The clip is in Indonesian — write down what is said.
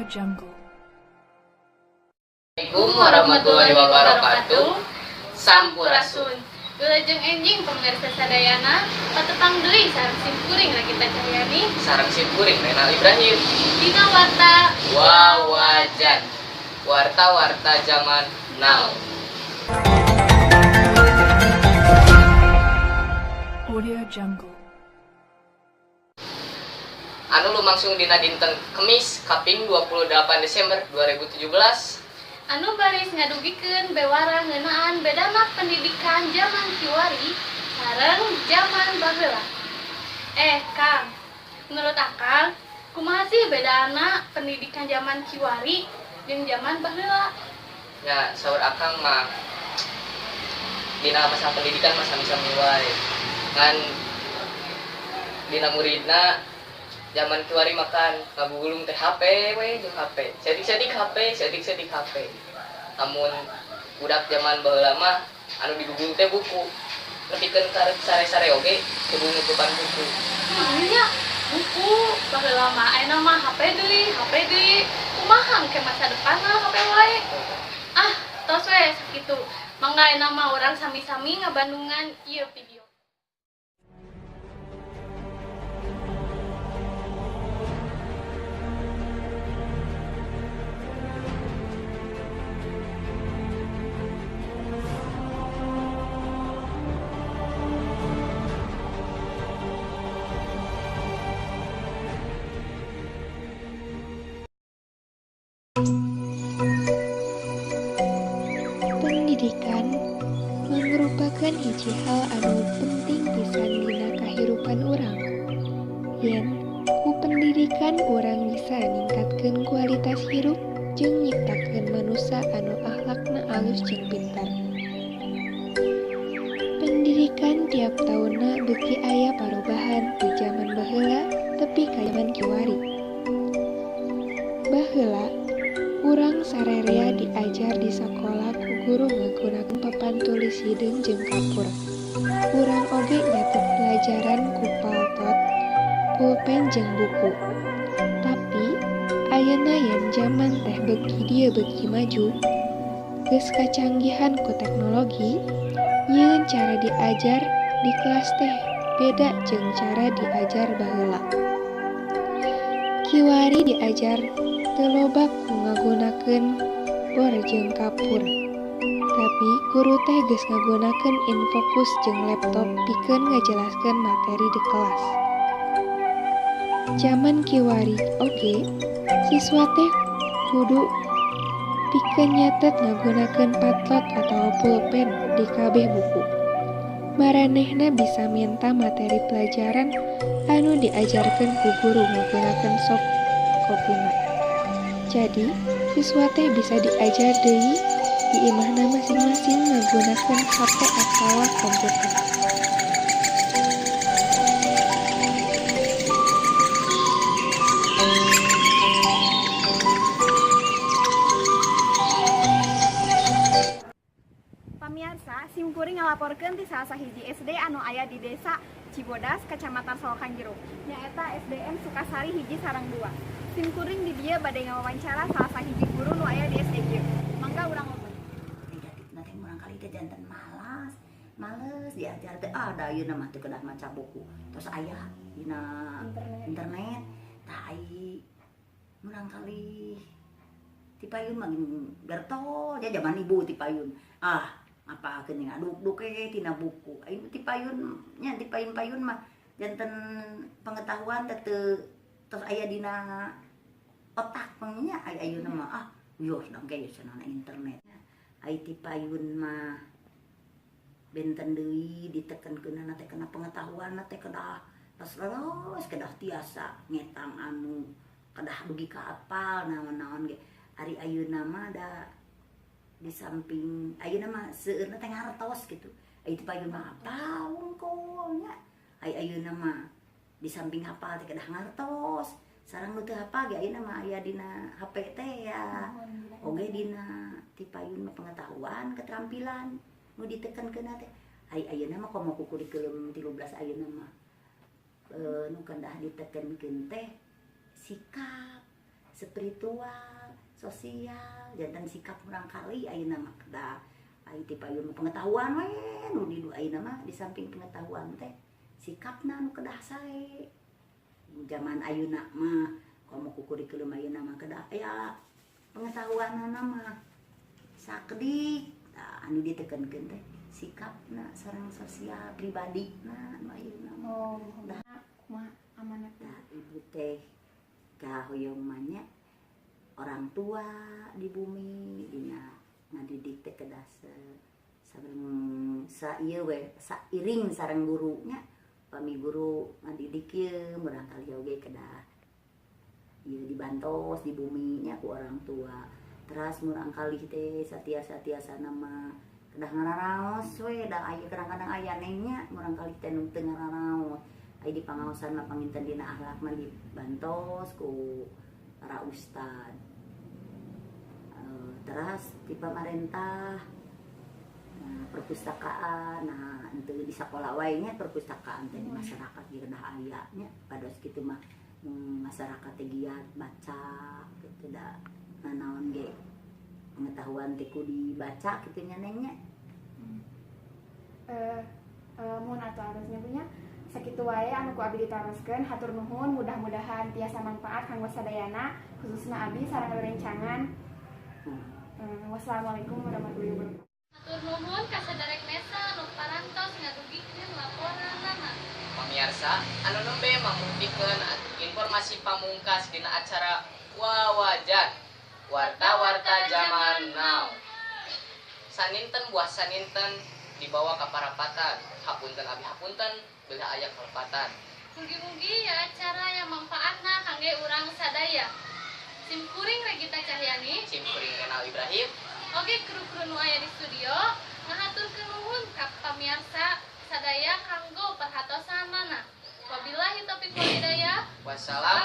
Jungle. Assalamualaikum warahmatullahi wabarakatuh. Sampurasun. Wilajeng enjing pemirsa sadayana, patetang deui sareng simkuring Ragita Cahyani, Sareng simkuring Renal Ibrahim. dina warta Wawajan. Warta-warta zaman now. Audio Jungle. Anu lumangsung dina dinten Kemis kaping 28 Desember 2017. anu baris ngadugikeun bewara ngeunaan bedana pendidikan zaman kiwari sareng zaman baheula. Kang, menurut Akang, kumaha sih bedana pendidikan zaman kiwari jeung zaman baheula? Ya, saur Akang mah dina masa pendidikan masa sami-sami wae. Kan dina muridna zaman kiwari makan ngabugulung teh HP we jeung HP. Sedik-sedik HP. Namun budak zaman baheula mah anu digugulung teh buku. Nepikeun ka sare-sare oge kudu ngutupan buku. Nya buku baheula mah ayeuna mah HP deui. Kumaha ke masa depanna HP wae? Tos we sakitu. Mangga ayeuna mah urang sami-sami ngabandungan ieu video. Pendidikan merupakan hiji hal anu penting pisan dina kahirupan urang. Yen ku pendidikan urang bisa ningkatkeun kualitas hirup jeung nyiptakeun manusia anu akhlakna alus jeung pintar. Pendidikan tiap tahunna beuki aya parobahan di zaman baheula tepi ka zaman kiwari. Baheula urang sarerea diajar di sekolah ku guru nggunakeun papan tulis hideung jeung kapur. Urang oge nyatet pelajaran ku paltot, pulpen jeung buku. Tapi ayeuna yen zaman teh beuki dieu beuki maju, geus kacanggihan ku teknologi, nyieun cara diajar di kelas teh beda jeung cara diajar baheula. Kiwari diajar teu loba ku ngagunakeun bor jeung kapur. Tapi guru teh geus ngagunakeun infocus jeung laptop pikeun ngajelaskeun materi di kelas. Zaman kiwari oge, siswa teh kudu pikeun nyatet ngagunakeun patlot atau pulpen di kabeh buku. Maranehna bisa minta materi pelajaran anu diajarkeun ku guru ngagunakeun soft copy-na. Jadi, siswa teh bisa diajar deui di imahna masing-masing ngagunakeun HP atawa komputer. Pamirsa, simkuring ngalaporkeun ti salah sahiji SD anu aya di Desa Cibodas, Kecamatan Solokan Jeruk. Nyaeta SDN Sukasari hiji sareng 2. Simkuring di dieu bade ngawawancara salah sahiji guru nu aya di SD ieu. Mangga urang ngomong. Negatifna teh urang kali teh janten males diajar teh da ayeuna mah teu kedah maca buku. Tos aya dina internet tah ai urang kali ti payun mah gertol ya zaman ibu ti payun. Apa geuning aduk-duk tina buku. Aing ti payun nya ti payun-payun mah janten pengetahuan teu tos aya dina otak pengnya ayeuna mah yos dangke cenah internet. Ai ti payun mah benten deui ditekenkeunana teh kana pengetahuanna teh kedah leres kedah tiasa ngetang anu kedah dugi ka apal naon-naon ge. Ari ayeuna mah da di samping ayeuna mah seueurna teh ngartos gitu. Ai ti payun mah apal unggul nya. Ai ayeuna mah di samping hafal teh kedah ngartos. Sareng nu teu hafal ge ayeuna mah aya dina HP teh ya. Oge dina ti payun mah pengetahuan, keterampilan nu ditekenkeunna teh. Ai ayeuna mah komo ku kurikulum 13 ayeuna mah nu kedah ditekenkeun teh sikap spiritual, sosial, jantan sikap urang kali ayeuna mah kedah aya ti payun pengetahuan we nu di ayeuna mah di samping pengetahuan teh sikapna nu kedah sae. Zaman ayeuna mah komo ku kurikulum ayeuna mah kedah aya pengetahuanna mah sakedik anu ditekankeun teh sikapna sareng sosial pribadina anu ayeuna mah. Kumaha amanat Ibu teh kahoyong manya orang tua di bumi dina ngadidik teh kedah sareng saieu we sairing sareng gurunya pami guru ngadidik ieu barangkali oge kedah ieu dibantos di buminya ku orang tua. Terus murangkali teh satia-satiasana mah kedah ngararaos we da aya kadang-kadang aya nengnya murangkali teh nu teu ngararaos. Aya di pangaosan mah panginten dina akhlak mah dibantos ku para ustad. Terus di pamarentah perpustakaan itu di sekolah wae nya perpustakaan teh di masyarakat di kedah aya nya pados kitu mah masyarakat teh giat baca kitu da nanaon ge pengetahuan teh ku dibaca kitu nya nengnya. Mun atuh harusnya punya sakitu wae anu ku abdi ditaroskeun hatur nuhun mudah-mudahan tiasa manfaat kanggo sadayana khususna abdi sareng rerencangan. Wassalamualaikum warahmatullahi wabarakatuh. Hatur nuhun ka sadarek mesa nu parantos ngadugikeun laporanana. Pamirsa, anu nembe mamungkikeun informasi pamungkas dina acara Wawajan Warta-warta zaman now. Saninten buah saninten dibawa ka parapatan. Hapunten abi hapunten bila aya kalepatan. Mugi-mugi ya acara yang manfaatna kangge urang sadaya. Simkuring Regita Cahyani, Simkuring Renal Ibrahim. oge kru-kru nu aya di studio ngahaturkeun nuhun ka pamirsa sadaya kanggo perhatosanana. Wabillahi taufiq wal hidayah. Wassalam.